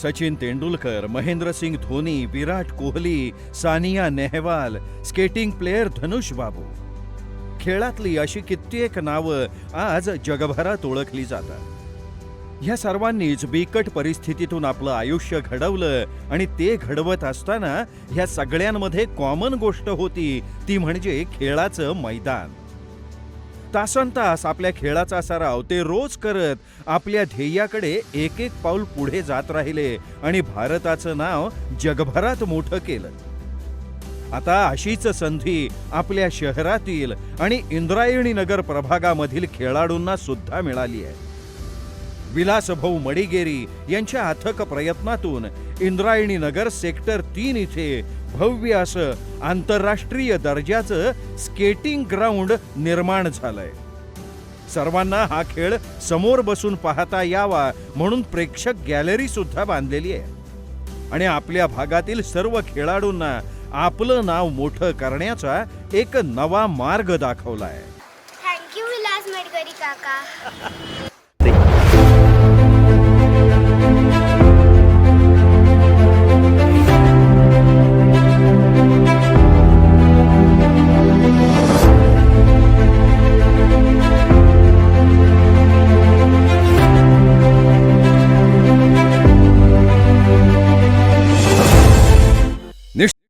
Sachin Tendulkar, Mahendra Singh Dhoni, Virat Kohli, Sania Nehwal, skating player धनुष बाबू, खेळातली अशी कित्येक नावं आज जगभरात ओळखली जातात. ह्या सर्वांनीच बिकट परिस्थितीतून आपलं आयुष्य घडवलं आणि ते घडवत असताना ह्या सगळ्यांमध्ये कॉमन गोष्ट होती, ती म्हणजे खेळाचं मैदान. तासनतास आपल्या खेळाचा सराव ते रोज करत आपल्या ध्येयाकडे एक एक पाऊल पुढे जात राहिले आणि भारताचं नाव जगभरात मोठं केलं. आता अशीच संधी आपल्या शहरातील आणि इंद्रायणी नगर प्रभागामधील खेळाडूंना सुद्धा मिळाली आहे. विलासभाऊ मडिगेरी यांच्या अथक प्रयत्नातून इंद्रायणी नगर सेक्टर 3 इथे भव्य असं आंतरराष्ट्रीय दर्जाचं स्केटिंग ग्राउंड निर्माण झालंय. सर्वांना हा खेळ समोर बसून पाहता यावा म्हणून प्रेक्षक गॅलरी सुद्धा बांधलेली आहे आणि आपल्या भागातील सर्व खेळाडूंना आपलं नाव मोठं करण्याचा एक नवा मार्ग दाखवलाय. थँक्यू विलास मडकरी काका.